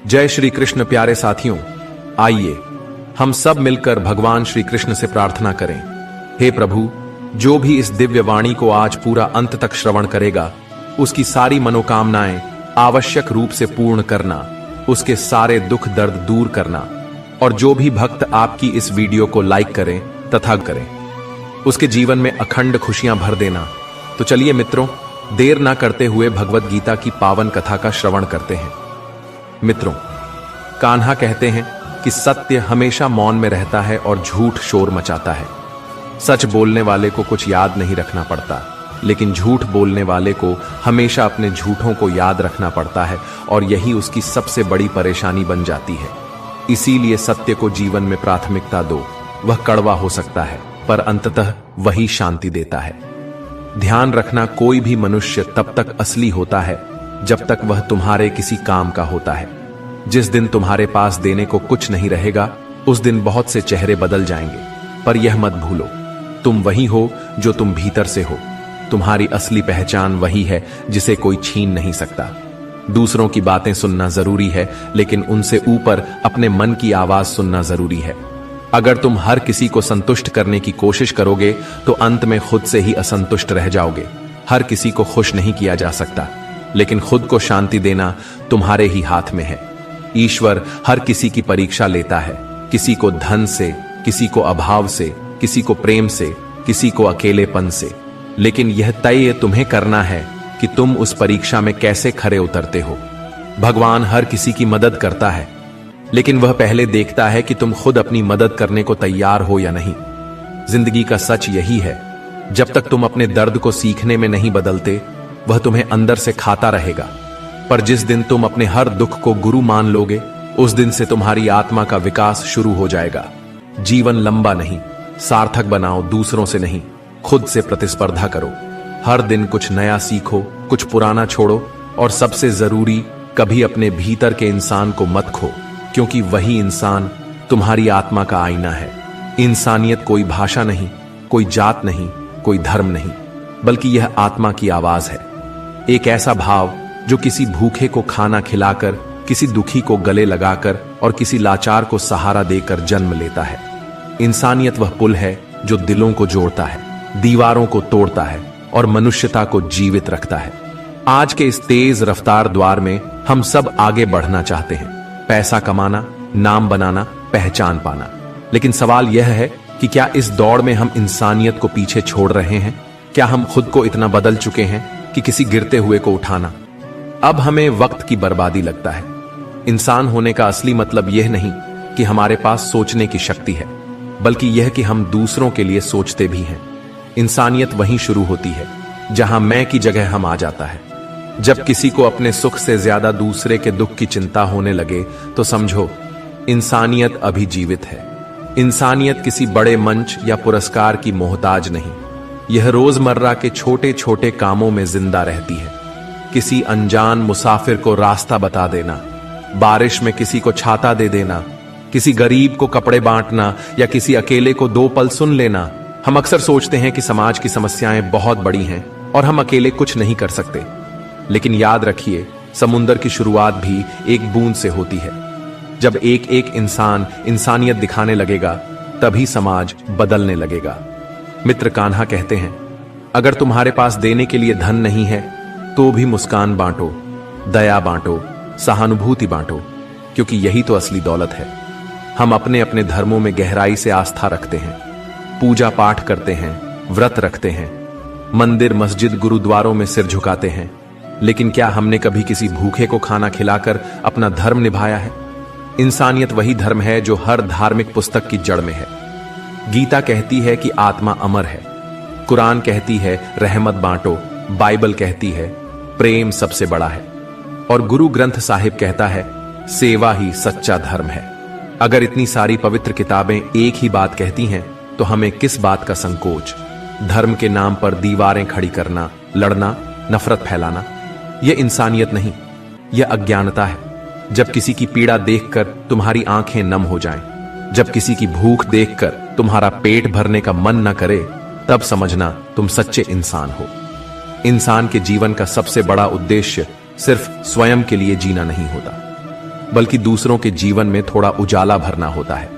जय श्री कृष्ण प्यारे साथियों, आइए हम सब मिलकर भगवान श्री कृष्ण से प्रार्थना करें। हे प्रभु, जो भी इस दिव्य वाणी को आज पूरा अंत तक श्रवण करेगा, उसकी सारी मनोकामनाएं आवश्यक रूप से पूर्ण करना, उसके सारे दुख दर्द दूर करना, और जो भी भक्त आपकी इस वीडियो को लाइक करें तथा करें, उसके जीवन में अखंड खुशियां भर देना। तो चलिए मित्रों, देर ना करते हुए भगवत गीता की पावन कथा का श्रवण करते हैं। मित्रों, कान्हा कहते हैं कि सत्य हमेशा मौन में रहता है और झूठ शोर मचाता है। सच बोलने वाले को कुछ याद नहीं रखना पड़ता, लेकिन झूठ बोलने वाले को हमेशा अपने झूठों को याद रखना पड़ता है, और यही उसकी सबसे बड़ी परेशानी बन जाती है। इसीलिए सत्य को जीवन में प्राथमिकता दो। वह कड़वा हो सकता है, पर अंततः वही शांति देता है। ध्यान रखना, कोई भी मनुष्य तब तक असली होता है जब तक वह तुम्हारे किसी काम का होता है। जिस दिन तुम्हारे पास देने को कुछ नहीं रहेगा, उस दिन बहुत से चेहरे बदल जाएंगे, पर यह मत भूलो, तुम वही हो जो तुम भीतर से हो। तुम्हारी असली पहचान वही है जिसे कोई छीन नहीं सकता। दूसरों की बातें सुनना जरूरी है, लेकिन उनसे ऊपर अपने मन की आवाज सुनना जरूरी है। अगर तुम हर किसी को संतुष्ट करने की कोशिश करोगे, तो अंत में खुद से ही असंतुष्ट रह जाओगे। हर किसी को खुश नहीं किया जा सकता, लेकिन खुद को शांति देना तुम्हारे ही हाथ में है। ईश्वर हर किसी की परीक्षा लेता है, किसी को धन से, किसी को अभाव से, किसी को प्रेम से, किसी को अकेलेपन से। लेकिन यह तय तुम्हें करना है कि तुम उस परीक्षा में कैसे खरे उतरते हो। भगवान हर किसी की मदद करता है, लेकिन वह पहले देखता है कि तुम खुद अपनी मदद करने को तैयार हो या नहीं। जिंदगी का सच यही है, जब तक तुम अपने दर्द को सीखने में नहीं बदलते, वह तुम्हें अंदर से खाता रहेगा। पर जिस दिन तुम अपने हर दुख को गुरु मान लोगे, उस दिन से तुम्हारी आत्मा का विकास शुरू हो जाएगा। जीवन लंबा नहीं, सार्थक बनाओ, दूसरों से नहीं, खुद से प्रतिस्पर्धा करो। हर दिन कुछ नया सीखो, कुछ पुराना छोड़ो, और सबसे जरूरी, कभी अपने भीतर के इंसान को मत खो, क्योंकि वही इंसान तुम्हारी आत्मा का आईना है। इंसानियत कोई भाषा नहीं, कोई जात नहीं, कोई धर्म नहीं, बल्कि यह आत्मा की आवाज है। एक ऐसा भाव जो किसी भूखे को खाना खिलाकर, किसी दुखी को गले लगाकर और किसी लाचार को सहारा देकर जन्म लेता है। इंसानियत वह पुल है जो दिलों को जोड़ता है, दीवारों को तोड़ता है और मनुष्यता को जीवित रखता है। आज के इस तेज रफ्तार द्वार में हम सब आगे बढ़ना चाहते हैं, पैसा कमाना, नाम बनाना, पहचान पाना। लेकिन सवाल यह है कि क्या इस दौड़ में हम इंसानियत को पीछे छोड़ रहे हैं? क्या हम खुद को इतना बदल चुके हैं कि किसी गिरते हुए को उठाना अब हमें वक्त की बर्बादी लगता है? इंसान होने का असली मतलब यह नहीं कि हमारे पास सोचने की शक्ति है, बल्कि यह कि हम दूसरों के लिए सोचते भी हैं। इंसानियत वहीं शुरू होती है जहां मैं की जगह हम आ जाता है। जब किसी को अपने सुख से ज्यादा दूसरे के दुख की चिंता होने लगे, तो समझो इंसानियत अभी जीवित है। इंसानियत किसी बड़े मंच या पुरस्कार की मोहताज नहीं, यह रोजमर्रा के छोटे छोटे कामों में जिंदा रहती है। किसी अनजान मुसाफिर को रास्ता बता देना, बारिश में किसी को छाता दे देना, किसी गरीब को कपड़े बांटना या किसी अकेले को 2 पल सुन लेना। हम अक्सर सोचते हैं कि समाज की समस्याएं बहुत बड़ी हैं और हम अकेले कुछ नहीं कर सकते, लेकिन याद रखिए, समुंदर की शुरुआत भी एक बूंद से होती है। जब एक एक इंसान इंसानियत दिखाने लगेगा, तभी समाज बदलने लगेगा। मित्र कान्हा कहते हैं, अगर तुम्हारे पास देने के लिए धन नहीं है, तो भी मुस्कान बांटो, दया बांटो, सहानुभूति बांटो, क्योंकि यही तो असली दौलत है। हम अपने अपने धर्मों में गहराई से आस्था रखते हैं, पूजा पाठ करते हैं, व्रत रखते हैं, मंदिर मस्जिद गुरुद्वारों में सिर झुकाते हैं, लेकिन क्या हमने कभी किसी भूखे को खाना खिलाकर अपना धर्म निभाया है? इंसानियत वही धर्म है जो हर धार्मिक पुस्तक की जड़ में है। गीता कहती है कि आत्मा अमर है, कुरान कहती है रहमत बांटो, बाइबल कहती है प्रेम सबसे बड़ा है, और गुरु ग्रंथ साहिब कहता है सेवा ही सच्चा धर्म है। अगर इतनी सारी पवित्र किताबें एक ही बात कहती हैं, तो हमें किस बात का संकोच? धर्म के नाम पर दीवारें खड़ी करना, लड़ना, नफरत फैलाना, यह इंसानियत नहीं, यह अज्ञानता है। जब किसी की पीड़ा देखकर तुम्हारी आंखें नम हो जाएं, जब किसी की भूख देखकर तुम्हारा पेट भरने का मन न करे, तब समझना तुम सच्चे इंसान हो। इंसान के जीवन का सबसे बड़ा उद्देश्य सिर्फ स्वयं के लिए जीना नहीं होता, बल्कि दूसरों के जीवन में थोड़ा उजाला भरना होता है।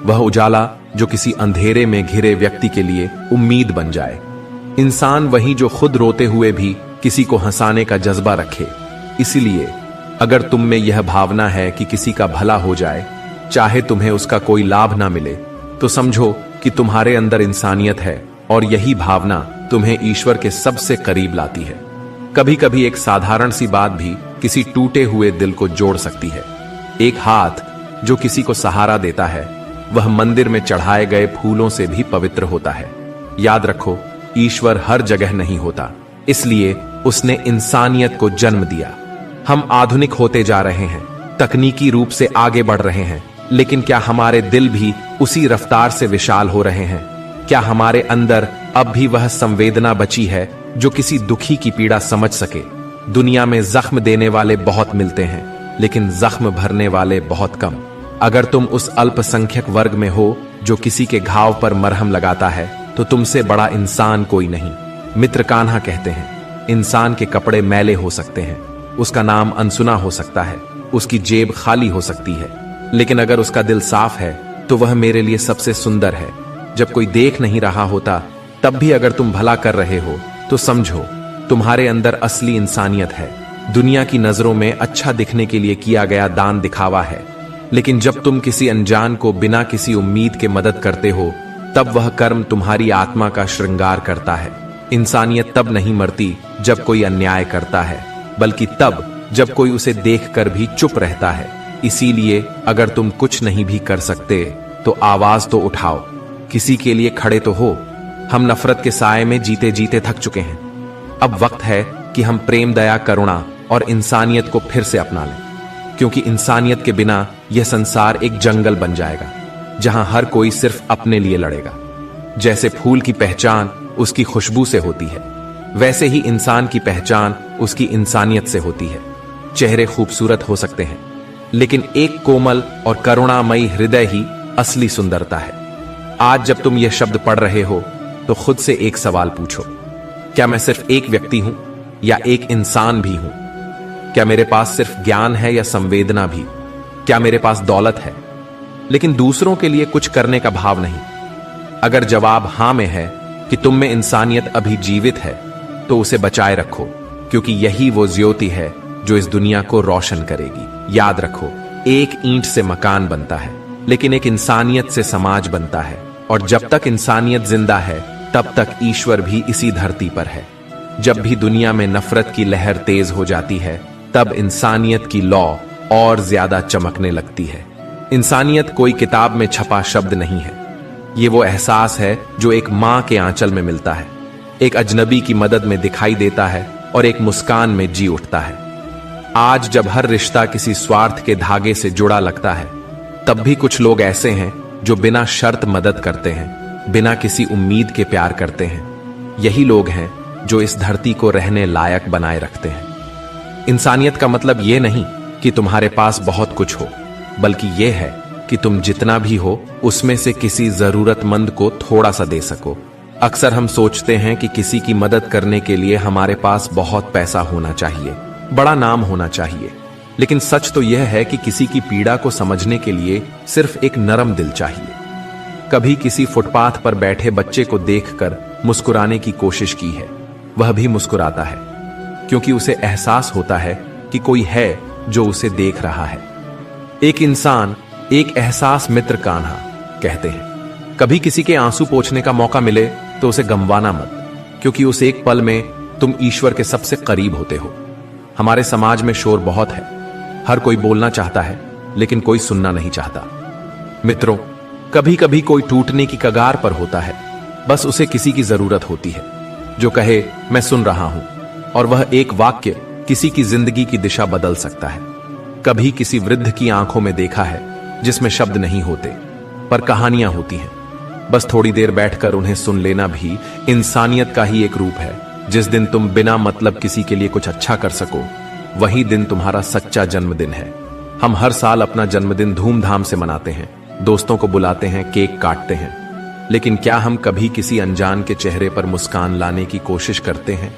वह उजाला जो किसी अंधेरे में घिरे व्यक्ति के लिए उम्मीद बन जाए। इंसान वही जो खुद रोते हुए भी किसी को हंसाने का जज्बा रखे। इसीलिए अगर तुम में यह भावना है कि किसी का भला हो जाए, चाहे तुम्हें उसका कोई लाभ ना मिले, तो समझो कि तुम्हारे अंदर इंसानियत है और यही भावना तुम्हें ईश्वर के सबसे करीब लाती है। कभी कभी एक साधारण सी बात भी किसी टूटे हुए दिल को जोड़ सकती है। एक हाथ जो किसी को सहारा देता है, वह मंदिर में चढ़ाए गए फूलों से भी पवित्र होता है। याद रखो, ईश्वर हर जगह नहीं होता, इसलिए उसने इंसानियत को जन्म दिया। हम आधुनिक होते जा रहे हैं, तकनीकी रूप से आगे बढ़ रहे हैं, लेकिन क्या हमारे दिल भी उसी रफ्तार से विशाल हो रहे हैं? क्या हमारे अंदर अब भी वह संवेदना बची है जो किसी दुखी की पीड़ा समझ सके? दुनिया में जख्म देने वाले बहुत मिलते हैं, लेकिन जख्म भरने वाले बहुत कम। अगर तुम उस अल्पसंख्यक वर्ग में हो जो किसी के घाव पर मरहम लगाता है, तो तुमसे बड़ा इंसान कोई नहीं। मित्र कान्हा कहते हैं, इंसान के कपड़े मैले हो सकते हैं, उसका नाम अनसुना हो सकता है, उसकी जेब खाली हो सकती है, लेकिन अगर उसका दिल साफ है तो वह मेरे लिए सबसे सुंदर है। जब कोई देख नहीं रहा होता, तब भी अगर तुम भला कर रहे हो तो समझो तुम्हारे अंदर असली इंसानियत है। दुनिया की नजरों में अच्छा दिखने के लिए किया गया दान दिखावा है, लेकिन जब तुम किसी अनजान को बिना किसी उम्मीद के मदद करते हो, तब वह कर्म तुम्हारी आत्मा का श्रृंगार करता है। इंसानियत तब नहीं मरती जब कोई अन्याय करता है, बल्कि तब जब कोई उसे देखकर भी चुप रहता है। इसीलिए अगर तुम कुछ नहीं भी कर सकते तो आवाज तो उठाओ, किसी के लिए खड़े तो हो। हम नफरत के साए में जीते जीते थक चुके हैं। अब वक्त है कि हम प्रेम, दया, करुणा और इंसानियत को फिर से अपना लें, क्योंकि इंसानियत के बिना यह संसार एक जंगल बन जाएगा जहां हर कोई सिर्फ अपने लिए लड़ेगा। जैसे फूल की पहचान उसकी खुशबू से होती है, वैसे ही इंसान की पहचान उसकी इंसानियत से होती है। चेहरे खूबसूरत हो सकते हैं, लेकिन एक कोमल और करुणामयी हृदय ही असली सुंदरता है। आज जब तुम यह शब्द पढ़ रहे हो तो खुद से एक सवाल पूछो, क्या मैं सिर्फ एक व्यक्ति हूं या एक इंसान भी हूं? क्या मेरे पास सिर्फ ज्ञान है या संवेदना भी? क्या मेरे पास दौलत है लेकिन दूसरों के लिए कुछ करने का भाव नहीं? अगर जवाब हां में है कि तुम में इंसानियत अभी जीवित है, तो उसे बचाए रखो, क्योंकि यही वो ज्योति है जो इस दुनिया को रोशन करेगी। याद रखो, एक ईंट से मकान बनता है, लेकिन एक इंसानियत से समाज बनता है। और जब तक इंसानियत जिंदा है, तब तक ईश्वर भी इसी धरती पर है। जब भी दुनिया में नफरत की लहर तेज हो जाती है, तब इंसानियत की लौ और ज्यादा चमकने लगती है। इंसानियत कोई किताब में छपा शब्द नहीं है, ये वो एहसास है जो एक मां के आंचल में मिलता है, एक अजनबी की मदद में दिखाई देता है और एक मुस्कान में जी उठता है। आज जब हर रिश्ता किसी स्वार्थ के धागे से जुड़ा लगता है, तब भी कुछ लोग ऐसे हैं जो बिना शर्त मदद करते हैं, बिना किसी उम्मीद के प्यार करते हैं। यही लोग हैं जो इस धरती को रहने लायक बनाए रखते हैं। इंसानियत का मतलब यह नहीं कि तुम्हारे पास बहुत कुछ हो, बल्कि यह है कि तुम जितना भी हो उसमें से किसी जरूरतमंद को थोड़ा सा दे सको। अक्सर हम सोचते हैं कि किसी की मदद करने के लिए हमारे पास बहुत पैसा होना चाहिए, बड़ा नाम होना चाहिए, लेकिन सच तो यह है कि किसी की पीड़ा को समझने के लिए सिर्फ एक नरम दिल चाहिए। कभी किसी फुटपाथ पर बैठे बच्चे को देखकर मुस्कुराने की कोशिश की है, वह भी मुस्कुराता है, क्योंकि उसे एहसास होता है कि कोई है जो उसे देख रहा है। एक इंसान, एक एहसास, मित्र कान्हा कहते हैं। कभी किसी के आंसू पोंछने का मौका मिले तो उसे गंवाना मत, क्योंकि उस एक पल में तुम ईश्वर के सबसे करीब होते हो। हमारे समाज में शोर बहुत है, हर कोई बोलना चाहता है, लेकिन कोई सुनना नहीं चाहता। मित्रों, कभी कभी कोई टूटने की कगार पर होता है, बस उसे किसी की जरूरत होती है जो कहे मैं सुन रहा हूं, और वह एक वाक्य किसी की जिंदगी की दिशा बदल सकता है। कभी किसी वृद्ध की आंखों में देखा है जिसमें शब्द नहीं होते पर कहानियां होती हैं। बस थोड़ी देर बैठकर उन्हें सुन लेना भी इंसानियत का ही एक रूप है। जिस दिन तुम बिना मतलब किसी के लिए कुछ अच्छा कर सको, वही दिन तुम्हारा सच्चा जन्मदिन है। हम हर साल अपना जन्मदिन धूमधाम से मनाते हैं, दोस्तों को बुलाते हैं, केक काटते हैं, लेकिन क्या हम कभी किसी अनजान के चेहरे पर मुस्कान लाने की कोशिश करते हैं?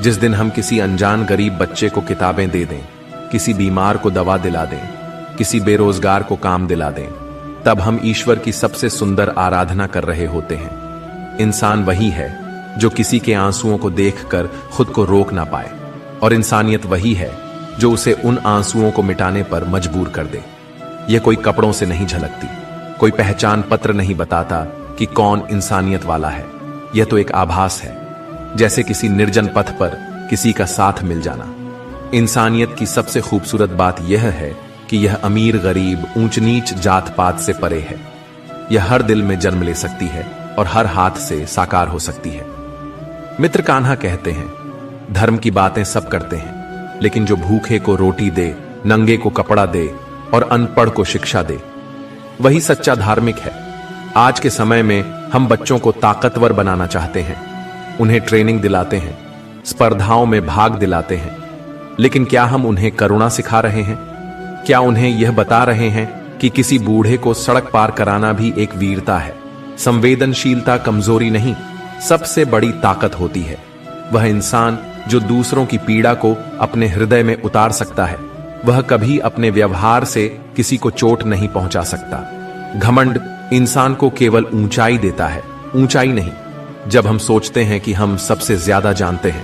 जिस दिन हम किसी अनजान गरीब बच्चे को किताबें दे दें, किसी बीमार को दवा दिला दें, किसी बेरोजगार को काम दिला दें, तब हम ईश्वर की सबसे सुंदर आराधना कर रहे होते हैं। इंसान वही है जो किसी के आंसुओं को देखकर खुद को रोक ना पाए, और इंसानियत वही है जो उसे उन आंसुओं को मिटाने पर मजबूर कर दे। यह कोई कपड़ों से नहीं झलकती, कोई पहचान पत्र नहीं बताता कि कौन इंसानियत वाला है। यह तो एक आभास है, जैसे किसी निर्जन पथ पर किसी का साथ मिल जाना। इंसानियत की सबसे खूबसूरत बात यह है कि यह अमीर गरीब ऊंच नीच जात पात से परे है। यह हर दिल में जन्म ले सकती है और हर हाथ से साकार हो सकती है। मित्र कान्हा कहते हैं, धर्म की बातें सब करते हैं, लेकिन जो भूखे को रोटी दे, नंगे को कपड़ा दे और अनपढ़ को शिक्षा दे, वही सच्चा धार्मिक है। आज के समय में हम बच्चों को ताकतवर बनाना चाहते हैं, उन्हें ट्रेनिंग दिलाते हैं, स्पर्धाओं में भाग दिलाते हैं, लेकिन क्या हम उन्हें करुणा सिखा रहे हैं? क्या उन्हें यह बता रहे हैं कि किसी बूढ़े को सड़क पार कराना भी एक वीरता है? संवेदनशीलता कमजोरी नहीं, सबसे बड़ी ताकत होती है। वह इंसान जो दूसरों की पीड़ा को अपने हृदय में उतार सकता है, वह कभी अपने व्यवहार से किसी को चोट नहीं पहुंचा सकता। घमंड इंसान को केवल ऊंचाई देता है, ऊंचाई नहीं। जब हम सोचते हैं कि हम सबसे ज्यादा जानते हैं,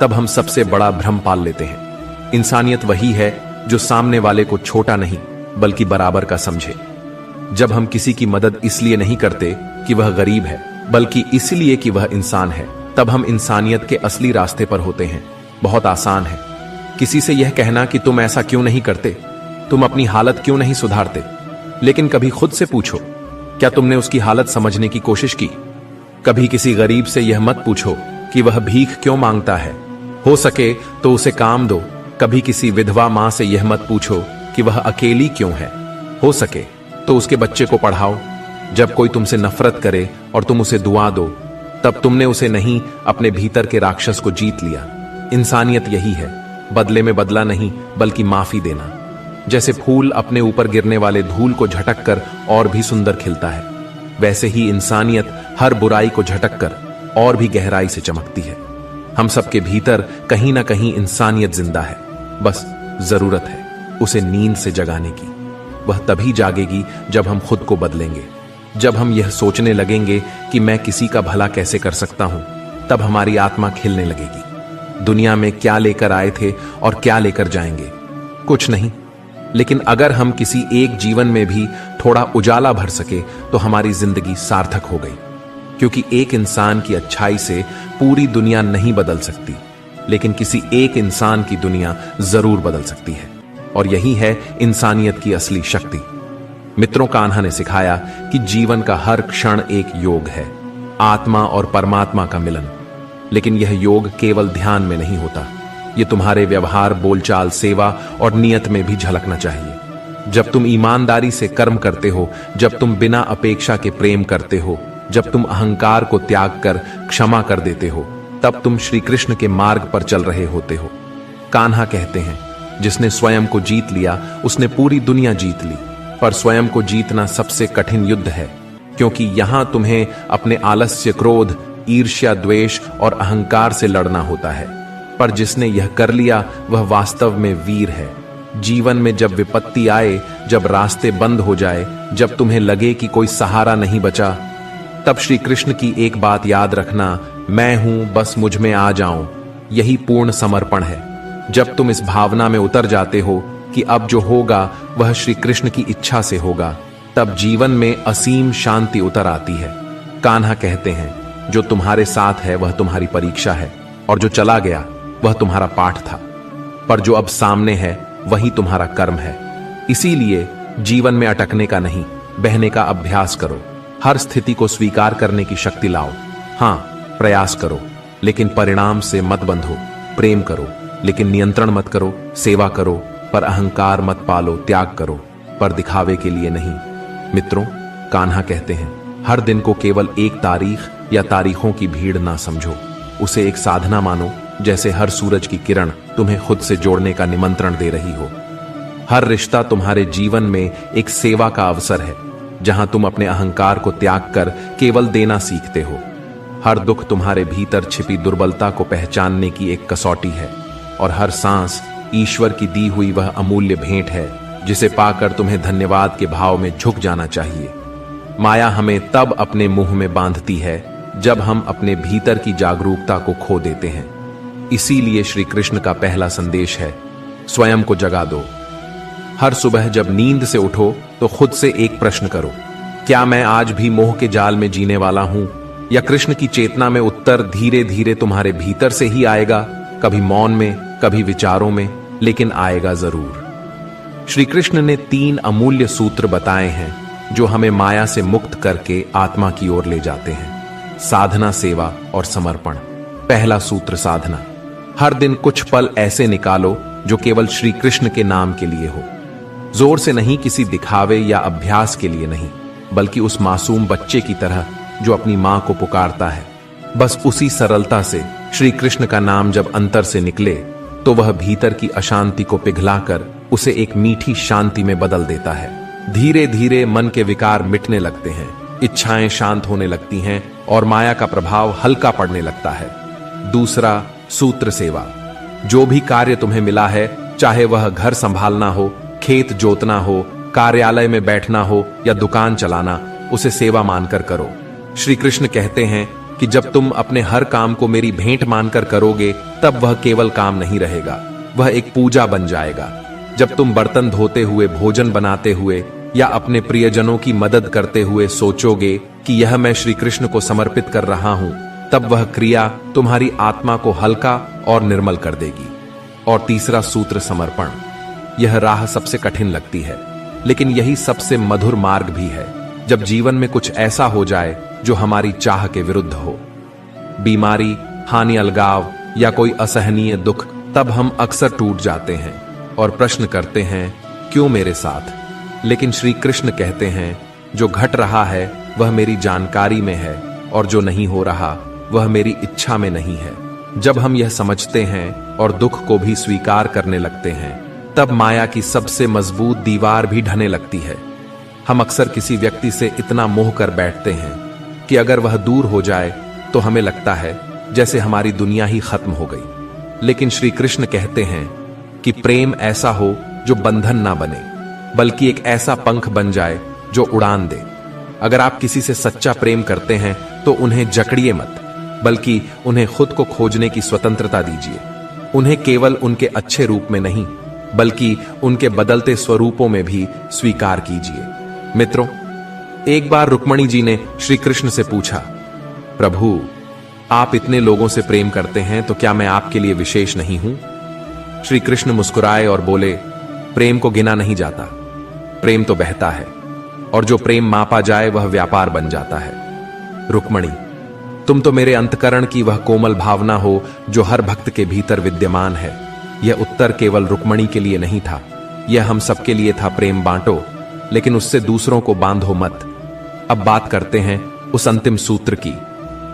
तब हम सबसे बड़ा भ्रम पाल लेते हैं। इंसानियत वही है जो सामने वाले को छोटा नहीं बल्कि बराबर का समझे। जब हम किसी की मदद इसलिए नहीं करते कि वह गरीब है, बल्कि इसलिए कि वह इंसान है, तब हम इंसानियत के असली रास्ते पर होते हैं। बहुत आसान है किसी से यह कहना कि तुम ऐसा क्यों नहीं करते, तुम अपनी हालत क्यों नहीं सुधारते, लेकिन कभी खुद से पूछो, क्या तुमने उसकी हालत समझने की कोशिश की? कभी किसी गरीब से यह मत पूछो कि वह भीख क्यों मांगता है, हो सके तो उसे काम दो। कभी किसी विधवा मां से यह मत पूछो कि वह अकेली क्यों है, हो सके तो उसके बच्चे को पढ़ाओ। जब कोई तुमसे नफरत करे और तुम उसे दुआ दो, तब तुमने उसे नहीं, अपने भीतर के राक्षस को जीत लिया। इंसानियत यही है, बदले में बदला नहीं बल्कि माफी देना। जैसे फूल अपने ऊपर गिरने वाले धूल को झटक कर और भी सुंदर खिलता है, वैसे ही इंसानियत हर बुराई को झटक कर और भी गहराई से चमकती है। हम सबके भीतर कहीं ना कहीं इंसानियत जिंदा है, बस जरूरत है उसे नींद से जगाने की। वह तभी जागेगी जब हम खुद को बदलेंगे। जब हम यह सोचने लगेंगे कि मैं किसी का भला कैसे कर सकता हूं, तब हमारी आत्मा खिलने लगेगी। दुनिया में क्या लेकर आए थे और क्या लेकर जाएंगे? कुछ नहीं, लेकिन अगर हम किसी एक जीवन में भी थोड़ा उजाला भर सके तो हमारी जिंदगी सार्थक हो गई। क्योंकि एक इंसान की अच्छाई से पूरी दुनिया नहीं बदल सकती, लेकिन किसी एक इंसान की दुनिया जरूर बदल सकती है। और यही है इंसानियत की असली शक्ति। मित्रों, कान्हा ने सिखाया कि जीवन का हर क्षण एक योग है, आत्मा और परमात्मा का मिलन। लेकिन यह योग केवल ध्यान में नहीं होता, यह तुम्हारे व्यवहार, बोलचाल, सेवा और नियत में भी झलकना चाहिए। जब तुम ईमानदारी से कर्म करते हो, जब तुम बिना अपेक्षा के प्रेम करते हो, जब तुम अहंकार को त्याग कर क्षमा कर देते हो, तब तुम श्री कृष्ण के मार्ग पर चल रहे होते हो। कान्हा कहते हैं, जिसने स्वयं को जीत लिया उसने पूरी दुनिया जीत ली। पर स्वयं को जीतना सबसे कठिन युद्ध है, क्योंकि यहां तुम्हें अपने आलस्य, क्रोध, ईर्ष्या, द्वेष और अहंकार से लड़ना होता है। पर जिसने यह कर लिया वह वास्तव में वीर है। जीवन में जब विपत्ति आए, जब रास्ते बंद हो जाए, जब तुम्हें लगे कि कोई सहारा नहीं बचा, तब श्री कृष्ण की एक बात याद रखना, मैं हूं, बस मुझ में आ जाओ। यही पूर्ण समर्पण है। जब तुम इस भावना में उतर जाते हो कि अब जो होगा वह श्री कृष्ण की इच्छा से होगा, तब जीवन में असीम शांति उतर आती है। कान्हा कहते हैं, जो तुम्हारे साथ है वह तुम्हारी परीक्षा है, और जो चला गया वह तुम्हारा पाठ था, पर जो अब सामने है वही तुम्हारा कर्म है। इसीलिए जीवन में अटकने का नहीं, बहने का अभ्यास करो। हर स्थिति को स्वीकार करने की शक्ति लाओ। हां, प्रयास करो, लेकिन परिणाम से मत बंधो। प्रेम करो, लेकिन नियंत्रण मत करो। सेवा करो, पर अहंकार मत पालो। त्याग करो, पर दिखावे के लिए नहीं। मित्रों, कान्हा कहते हैं, हर दिन को केवल एक तारीख या तारीखों की भीड़ ना समझो, उसे एक साधना मानो। जैसे हर सूरज की किरण तुम्हें खुद से जोड़ने का निमंत्रण दे रही हो। हर रिश्ता तुम्हारे जीवन में एक सेवा का अवसर है, जहां तुम अपने अहंकार को त्याग कर केवल देना सीखते हो। हर दुख तुम्हारे भीतर छिपी दुर्बलता को पहचानने की एक कसौटी है, और हर सांस ईश्वर की दी हुई वह अमूल्य भेंट है जिसे पाकर तुम्हें धन्यवाद के भाव में झुक जाना चाहिए। माया हमें तब अपने मुंह में बांधती है जब हम अपने भीतर की जागरूकता को खो देते हैं। इसीलिए श्री कृष्ण का पहला संदेश है, स्वयं को जगा दो। हर सुबह जब नींद से उठो तो खुद से एक प्रश्न करो, क्या मैं आज भी मोह के जाल में जीने वाला हूं, या कृष्ण की चेतना में उत्तर धीरे धीरे तुम्हारे भीतर से ही आएगा, कभी मौन में, कभी विचारों में, लेकिन आएगा जरूर। श्री कृष्ण ने 3 अमूल्य सूत्र बताए हैं जो हमें माया से मुक्त करके आत्मा की ओर ले जाते हैं, साधना, सेवा और समर्पण। पहला सूत्र, साधना। हर दिन कुछ पल ऐसे निकालो जो केवल श्री कृष्ण के नाम के लिए हो। जोर से नहीं, किसी दिखावे या अभ्यास के लिए नहीं, बल्कि उस मासूम बच्चे की तरह जो अपनी मां को पुकारता है। बस उसी सरलता से श्री कृष्ण का नाम जब अंतर से निकले तो वह भीतर की अशांति को पिघलाकर उसे एक मीठी शांति में बदल देता है। धीरे धीरे मन के विकार मिटने लगते हैं, इच्छाएं शांत होने लगती हैं और माया का प्रभाव हल्का पड़ने लगता है। दूसरा सूत्र, सेवा। जो भी कार्य तुम्हें मिला है, चाहे वह घर संभालना हो, खेत जोतना हो, कार्यालय में बैठना हो या दुकान चलाना, उसे सेवा मानकर करो। श्री कृष्ण कहते हैं कि जब तुम अपने हर काम को मेरी भेंट मानकर करोगे तब वह केवल काम नहीं रहेगा, वह एक पूजा बन जाएगा। जब तुम बर्तन धोते हुए, भोजन बनाते हुए या अपने प्रियजनों की मदद करते हुए सोचोगे कि यह मैं श्री कृष्ण को समर्पित कर रहा हूं, तब वह क्रिया तुम्हारी आत्मा को हल्का और निर्मल कर देगी। और तीसरा सूत्र, समर्पण। यह राह सबसे कठिन लगती है, लेकिन यही सबसे मधुर मार्ग भी है। जब जीवन में कुछ ऐसा हो जाए जो हमारी चाह के विरुद्ध हो, बीमारी, हानि, अलगाव या कोई असहनीय दुख, तब हम अक्सर टूट जाते हैं और प्रश्न करते हैं, क्यों मेरे साथ। लेकिन श्री कृष्ण कहते हैं, जो घट रहा है वह मेरी जानकारी में है और जो नहीं हो रहा वह मेरी इच्छा में नहीं है। जब हम यह समझते हैं और दुख को भी स्वीकार करने लगते हैं, तब माया की सबसे मजबूत दीवार भी ढहने लगती है। हम अक्सर किसी व्यक्ति से इतना मोह कर बैठते हैं कि अगर वह दूर हो जाए तो हमें लगता है जैसे हमारी दुनिया ही खत्म हो गई। लेकिन श्री कृष्ण कहते हैं कि प्रेम ऐसा हो जो बंधन ना बने, बल्कि एक ऐसा पंख बन जाए जो उड़ान दे। अगर आप किसी से सच्चा प्रेम करते हैं तो उन्हें जकड़िए मत, बल्कि उन्हें खुद को खोजने की स्वतंत्रता दीजिए। उन्हें केवल उनके अच्छे रूप में नहीं, बल्कि उनके बदलते स्वरूपों में भी स्वीकार कीजिए। मित्रों, एक बार रुक्मणी जी ने श्री कृष्ण से पूछा, प्रभु, आप इतने लोगों से प्रेम करते हैं तो क्या मैं आपके लिए विशेष नहीं हूं? श्री कृष्ण मुस्कुराए और बोले, प्रेम को गिना नहीं जाता, प्रेम तो बहता है, और जो प्रेम मापा जाए वह व्यापार बन जाता है। रुक्मणी, तुम तो मेरे अंतकरण की वह कोमल भावना हो जो हर भक्त के भीतर विद्यमान है। यह उत्तर केवल रुक्मणी के लिए नहीं था, यह हम सबके लिए था। प्रेम बांटो, लेकिन उससे दूसरों को बांधो मत। अब बात करते हैं उस अंतिम सूत्र की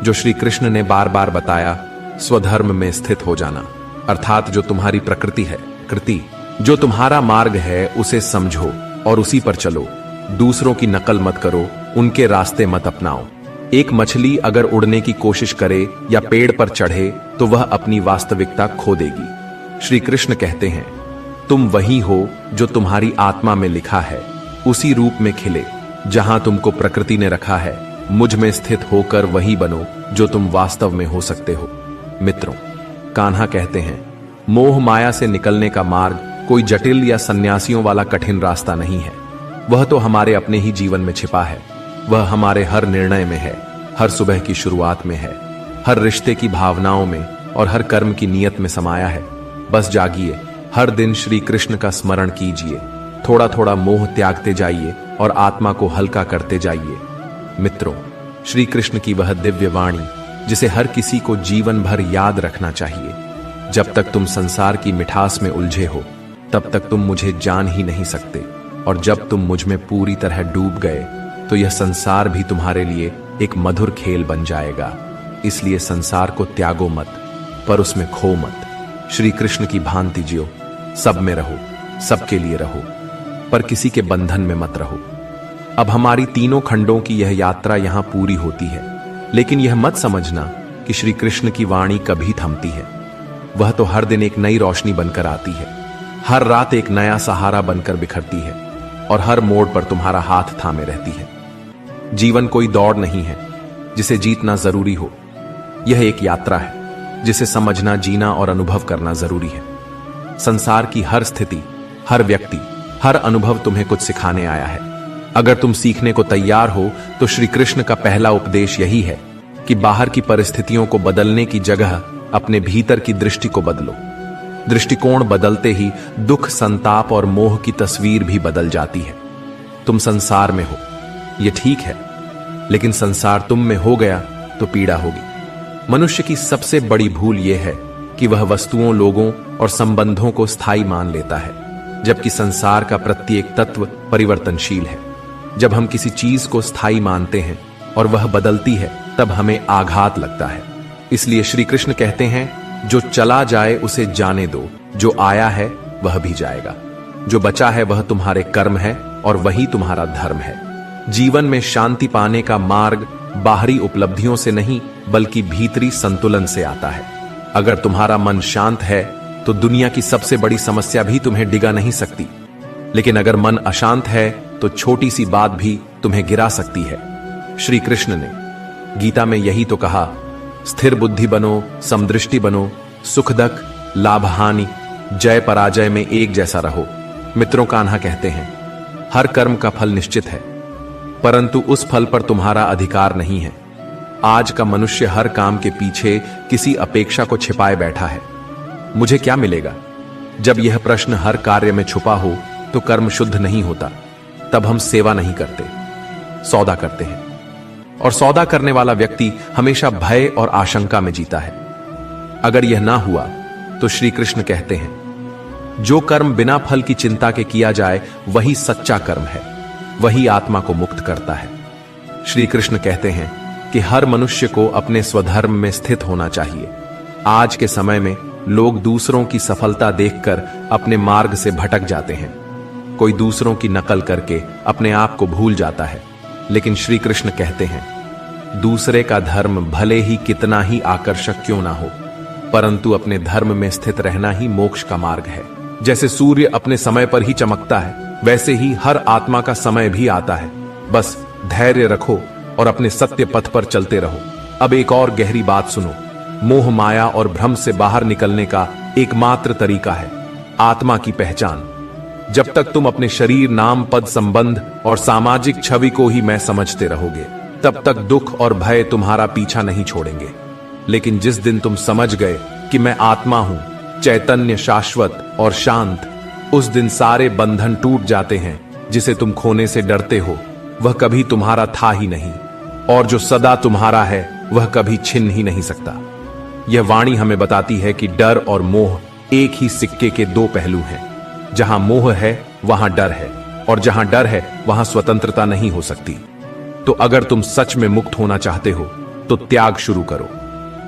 जो श्री कृष्ण ने बार बार बताया, स्वधर्म में स्थित हो जाना। अर्थात जो तुम्हारी प्रकृति है, कृति, जो तुम्हारा मार्ग है, उसे समझो और उसी पर चलो। दूसरों की नकल मत करो, उनके रास्ते मत अपनाओ। एक मछली अगर उड़ने की कोशिश करे या पेड़ पर चढ़े तो वह अपनी वास्तविकता खो देगी। श्री कृष्ण कहते हैं, तुम वही हो जो तुम्हारी आत्मा में लिखा है, उसी रूप में खिले जहां तुमको प्रकृति ने रखा है। मुझ में स्थित होकर वही बनो जो तुम वास्तव में हो सकते हो। मित्रों, कान्हा कहते हैं, मोह माया से निकलने का मार्ग कोई जटिल या सन्यासियों वाला कठिन रास्ता नहीं है। वह तो हमारे अपने ही जीवन में छिपा है। वह हमारे हर निर्णय में है, हर सुबह की शुरुआत में है, हर रिश्ते की भावनाओं में और हर कर्म की नियत में समाया है। बस जागिए, हर दिन श्री कृष्ण का स्मरण कीजिए, थोड़ा थोड़ा मोह त्यागते जाइए और आत्मा को हल्का करते जाइए। मित्रों, श्री कृष्ण की वह दिव्य वाणी जिसे हर किसी को जीवन भर याद रखना चाहिए। जब तक तुम संसार की मिठास में उलझे हो, तब तक तुम मुझे जान ही नहीं सकते, और जब तुम मुझ में पूरी तरह डूब गए तो यह संसार भी तुम्हारे लिए एक मधुर खेल बन जाएगा। इसलिए संसार को त्यागो मत, पर उसमें खो मत। श्री कृष्ण की भांति जियो, सब में रहो, सबके लिए रहो, पर किसी के बंधन में मत रहो। अब हमारी तीनों खंडों की यह यात्रा यहां पूरी होती है, लेकिन यह मत समझना कि श्री कृष्ण की वाणी कभी थमती है। वह तो हर दिन एक नई रोशनी बनकर आती है। हर रात एक नया सहारा बनकर बिखरती है और हर मोड़ पर तुम्हारा हाथ थामे रहती है। जीवन कोई दौड़ नहीं है जिसे जीतना जरूरी हो, यह एक यात्रा है जिसे समझना, जीना और अनुभव करना जरूरी है। संसार की हर स्थिति, हर व्यक्ति, हर अनुभव तुम्हें कुछ सिखाने आया है। अगर तुम सीखने को तैयार हो तो श्री कृष्ण का पहला उपदेश यही है कि बाहर की परिस्थितियों को बदलने की जगह अपने भीतर की दृष्टि को बदलो। दृष्टिकोण बदलते ही दुख, संताप और मोह की तस्वीर भी बदल जाती है। तुम संसार में हो, यह ठीक है, लेकिन संसार तुम में हो गया तो पीड़ा होगी। मनुष्य की सबसे बड़ी भूल यह है कि वह वस्तुओं, लोगों और संबंधों को स्थायी मान लेता है, जबकि संसार का प्रत्येक तत्व परिवर्तनशील है। जब हम किसी चीज को स्थायी मानते हैं और वह बदलती है, तब हमें आघात लगता है। इसलिए श्री कृष्ण कहते हैं, जो चला जाए उसे जाने दो, जो आया है वह भी जाएगा। जो बचा है वह तुम्हारे कर्म है और वही तुम्हारा धर्म है। जीवन में शांति पाने का मार्ग बाहरी उपलब्धियों से नहीं, बल्कि भीतरी संतुलन से आता है। अगर तुम्हारा मन शांत है तो दुनिया की सबसे बड़ी समस्या भी तुम्हें डिगा नहीं सकती, लेकिन अगर मन अशांत है तो छोटी सी बात भी तुम्हें गिरा सकती है। श्री कृष्ण ने गीता में यही तो कहा, स्थिर बुद्धि बनो, समदृष्टि बनो, सुख दुख, लाभ हानि, जय पराजय में एक जैसा रहो। मित्रों, कान्हा कहते हैं, हर कर्म का फल निश्चित है, परंतु उस फल पर तुम्हारा अधिकार नहीं है। आज का मनुष्य हर काम के पीछे किसी अपेक्षा को छिपाए बैठा है। मुझे क्या मिलेगा? जब यह प्रश्न हर कार्य में छुपा हो तो कर्म शुद्ध नहीं होता। तब हम सेवा नहीं करते, सौदा करते हैं, और सौदा करने वाला व्यक्ति हमेशा भय और आशंका में जीता है। अगर यह ना हुआ तो श्री कृष्ण कहते हैं, जो कर्म बिना फल की चिंता के किया जाए वही सच्चा कर्म है, वही आत्मा को मुक्त करता है। श्री कृष्ण कहते हैं कि हर मनुष्य को अपने स्वधर्म में स्थित होना चाहिए। आज के समय में लोग दूसरों की सफलता देखकर अपने मार्ग से भटक जाते हैं। कोई दूसरों की नकल करके अपने आप को भूल जाता है, लेकिन श्री कृष्ण कहते हैं, दूसरे का धर्म भले ही कितना ही आकर्षक क्यों ना हो, परंतु अपने धर्म में स्थित रहना ही मोक्ष का मार्ग है। जैसे सूर्य अपने समय पर ही चमकता है, वैसे ही हर आत्मा का समय भी आता है। बस धैर्य रखो और अपने सत्य पथ पर चलते रहो। अब एक और गहरी बात सुनो। मोह, माया और भ्रम से बाहर निकलने का एकमात्र तरीका है आत्मा की पहचान। जब तक तुम अपने शरीर, नाम, पद, संबंध और सामाजिक छवि को ही मैं समझते रहोगे, तब तक दुख और भय तुम्हारा पीछा नहीं छोड़ेंगे। लेकिन जिस दिन तुम समझ गए कि मैं आत्मा हूं, चैतन्य, शाश्वत और शांत, उस दिन सारे बंधन टूट जाते हैं। जिसे तुम खोने से डरते हो वह कभी तुम्हारा था ही नहीं, और जो सदा तुम्हारा है वह कभी छिन ही नहीं सकता। यह वाणी हमें बताती है कि डर और मोह एक ही सिक्के के दो पहलू हैं। जहां मोह है वहां डर है, और जहां डर है वहां स्वतंत्रता नहीं हो सकती। तो अगर तुम सच में मुक्त होना चाहते हो तो त्याग शुरू करो,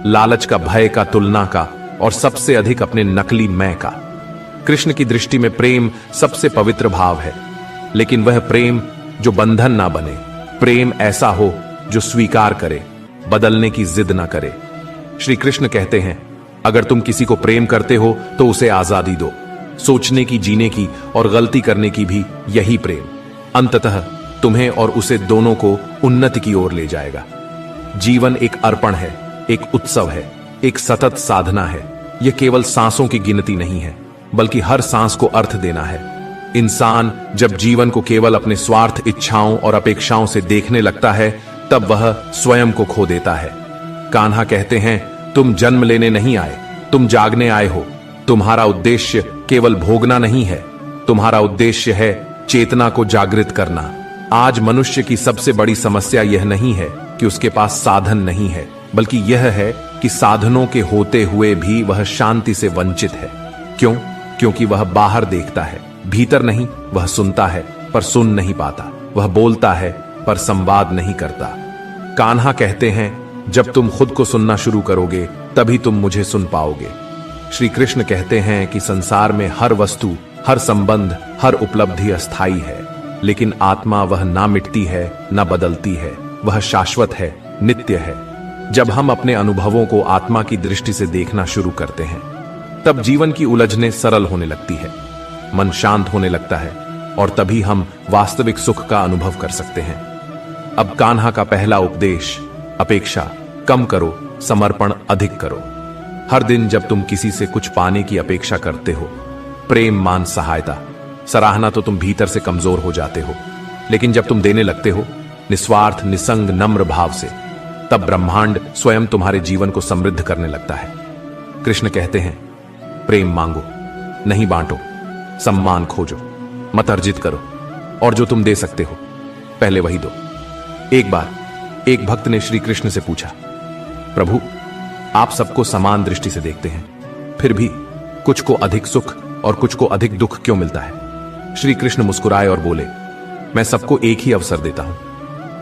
लालच का, भय का, तुलना का, और सबसे अधिक अपने नकली मैं का। कृष्ण की दृष्टि में प्रेम सबसे पवित्र भाव है, लेकिन वह प्रेम जो बंधन ना बने, प्रेम ऐसा हो जो स्वीकार करे, बदलने की जिद ना करे। श्री कृष्ण कहते हैं, अगर तुम किसी को प्रेम करते हो तो उसे आजादी दो, सोचने की, जीने की और गलती करने की भी यही प्रेम अंततः तुम्हें और उसे दोनों को उन्नति की ओर ले जाएगा। जीवन एक अर्पण है, एक उत्सव है, एक सतत साधना है। यह केवल सांसों की गिनती नहीं है, बल्कि हर सांस को अर्थ देना है। इंसान जब जीवन को केवल अपने स्वार्थ, इच्छाओं और अपेक्षाओं से देखने लगता है, तब वह स्वयं को खो देता है। कान्हा कहते हैं, तुम जन्म लेने नहीं आए, तुम जागने आए हो। तुम्हारा उद्देश्य केवल भोगना नहीं है, तुम्हारा उद्देश्य है चेतना को जागृत करना। आज मनुष्य की सबसे बड़ी समस्या यह नहीं है कि उसके पास साधन नहीं है, बल्कि यह है कि साधनों के होते हुए भी वह शांति से वंचित है। क्यों? क्योंकि वह बाहर देखता है, भीतर नहीं। वह सुनता है पर सुन नहीं पाता, वह बोलता है पर संवाद नहीं करता। कान्हा कहते हैं, जब तुम खुद को सुनना शुरू करोगे तभी तुम मुझे सुन पाओगे। श्री कृष्ण कहते हैं कि संसार में हर वस्तु, हर संबंध, हर उपलब्धि अस्थाई है, लेकिन आत्मा वह ना मिटती है, ना बदलती है, वह शाश्वत है, नित्य है। जब हम अपने अनुभवों को आत्मा की दृष्टि से देखना शुरू करते हैं, तब जीवन की उलझनें सरल होने लगती है। मन शांत होने लगता है और तभी हम वास्तविक सुख का अनुभव कर सकते हैं। अब कान्हा का पहला उपदेश, अपेक्षा कम करो, समर्पण अधिक करो। हर दिन जब तुम किसी से कुछ पाने की अपेक्षा करते हो, प्रेम, मान, सहायता, सराहना, तो तुम भीतर से कमजोर हो जाते हो। लेकिन जब तुम देने लगते हो निस्वार्थ, निसंग, नम्र भाव से, तब ब्रह्मांड स्वयं तुम्हारे जीवन को समृद्ध करने लगता है। कृष्ण कहते हैं, प्रेम मांगो, नहीं बांटो, सम्मान खोजो, मत अर्जित करो, और जो तुम दे सकते हो पहले वही दो। एक बार एक भक्त ने श्री कृष्ण से पूछा, प्रभु, आप सबको समान दृष्टि से देखते हैं, फिर भी कुछ को अधिक सुख और कुछ को अधिक दुख क्यों मिलता है? श्री कृष्ण मुस्कुराए और बोले, मैं सबको एक ही अवसर देता हूं,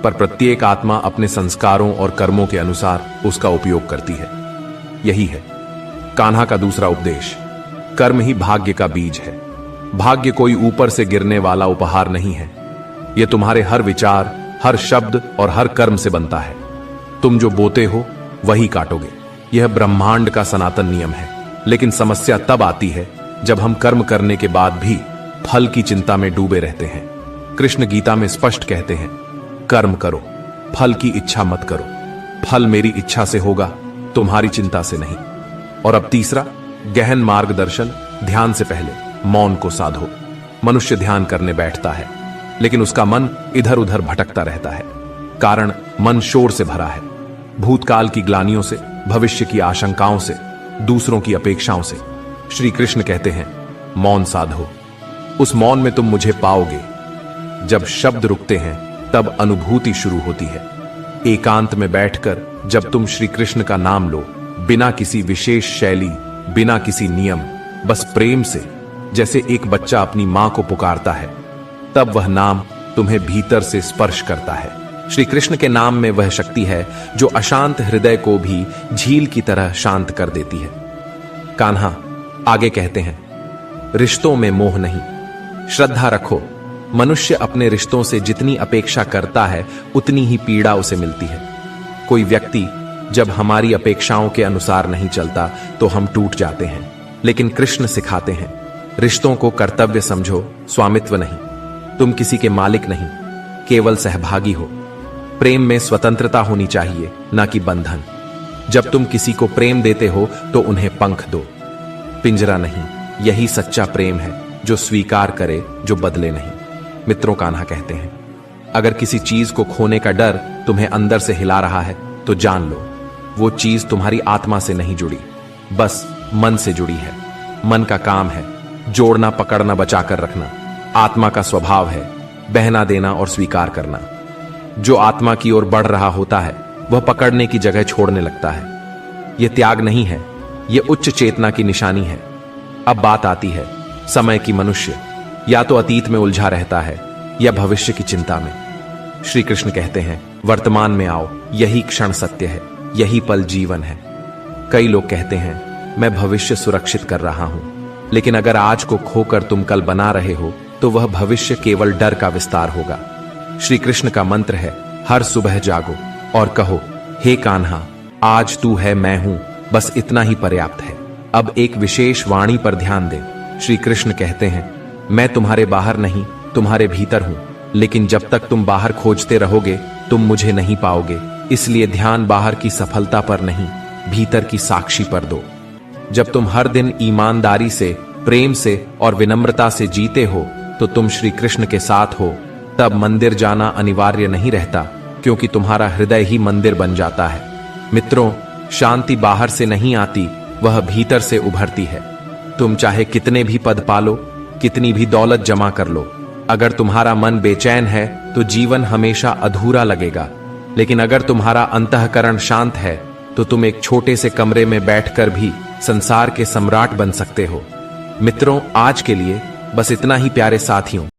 पर प्रत्येक आत्मा अपने संस्कारों और कर्मों के अनुसार उसका उपयोग करती है। यही है कान्हा का दूसरा उपदेश। कर्म ही भाग्य का बीज है। भाग्य कोई ऊपर से गिरने वाला उपहार नहीं है। यह तुम्हारे हर विचार, हर शब्द और हर कर्म से बनता है। तुम जो बोते हो वही काटोगे। यह ब्रह्मांड का सनातन नियम है। लेकिन समस्या तब आती है जब हम कर्म करने के बाद भी फल की चिंता में डूबे रहते हैं। कृष्ण गीता में स्पष्ट कहते हैं, कर्म करो, फल की इच्छा मत करो। फल मेरी इच्छा से होगा, तुम्हारी चिंता से नहीं। और अब तीसरा, गहन मार्गदर्शन, ध्यान से पहले मौन को साधो। मनुष्य ध्यान करने बैठता है, लेकिन उसका मन इधर उधर भटकता रहता है। कारण मन शोर से भरा है, भूतकाल की ग्लानियों से, भविष्य की आशंकाओं से, दूसरों की अपेक्षाओं से। श्री कृष्ण कहते हैं, मौन साधो। उस मौन में तुम मुझे पाओगे। जब शब्द रुकते हैं तब अनुभूति शुरू होती है। एकांत में बैठकर जब तुम श्री कृष्ण का नाम लो, बिना किसी विशेष शैली, बिना किसी नियम, बस प्रेम से, जैसे एक बच्चा अपनी मां को पुकारता है, तब वह नाम तुम्हें भीतर से स्पर्श करता है। श्री कृष्ण के नाम में वह शक्ति है जो अशांत हृदय को भी झील की तरह शांत कर देती है। कान्हा आगे कहते हैं, रिश्तों में मोह नहीं, श्रद्धा रखो। मनुष्य अपने रिश्तों से जितनी अपेक्षा करता है उतनी ही पीड़ा उसे मिलती है। कोई व्यक्ति जब हमारी अपेक्षाओं के अनुसार नहीं चलता तो हम टूट जाते हैं। लेकिन कृष्ण सिखाते हैं, रिश्तों को कर्तव्य समझो, स्वामित्व नहीं। तुम किसी के मालिक नहीं, केवल सहभागी हो। प्रेम में स्वतंत्रता होनी चाहिए, ना कि बंधन। जब तुम किसी को प्रेम देते हो तो उन्हें पंख दो, पिंजरा नहीं। यही सच्चा प्रेम है, जो स्वीकार करे, जो बदले नहीं। मित्रों, कान्हा कहते हैं, अगर किसी चीज को खोने का डर तुम्हें अंदर से हिला रहा है तो जान लो वो चीज तुम्हारी आत्मा से नहीं जुड़ी, बस मन से जुड़ी है। मन का काम है जोड़ना, पकड़ना, बचाकर रखना। आत्मा का स्वभाव है बहना देना और स्वीकार करना। जो आत्मा की ओर बढ़ रहा होता है वह पकड़ने की जगह छोड़ने लगता है। यह त्याग नहीं है, यह उच्च चेतना की निशानी है। अब बात आती है समय की। मनुष्य या तो अतीत में उलझा रहता है या भविष्य की चिंता में। श्री कृष्ण कहते हैं, वर्तमान में आओ, यही क्षण सत्य है, यही पल जीवन है। कई लोग कहते हैं, मैं भविष्य सुरक्षित कर रहा हूं, लेकिन अगर आज को खोकर तुम कल बना रहे हो तो वह भविष्य केवल डर का विस्तार होगा। श्री कृष्ण का मंत्र है, हर सुबह जागो और कहो, हे कान्हा, आज तू है, मैं हूं, बस इतना ही पर्याप्त है। अब एक विशेष वाणी पर ध्यान दें। श्री कृष्ण कहते हैं, मैं तुम्हारे बाहर नहीं, तुम्हारे भीतर हूं, लेकिन जब तक तुम बाहर खोजते रहोगे तुम मुझे नहीं पाओगे। इसलिए ध्यान बाहर की सफलता पर नहीं, भीतर की साक्षी पर दो। जब तुम हर दिन ईमानदारी से, प्रेम से और विनम्रता से जीते हो तो तुम श्री कृष्ण के साथ हो। तब मंदिर जाना अनिवार्य नहीं रहता, क्योंकि तुम्हारा हृदय ही मंदिर बन जाता है। मित्रों, शांति बाहर से नहीं आती, वह भीतर से उभरती है। तुम चाहे कितने भी पद पालो, कितनी भी दौलत जमा कर लो, अगर तुम्हारा मन बेचैन है तो जीवन हमेशा अधूरा लगेगा। लेकिन अगर तुम्हारा अंतःकरण शांत है तो तुम एक छोटे से कमरे में बैठकर भी संसार के सम्राट बन सकते हो। मित्रों, आज के लिए बस इतना ही प्यारे साथियों।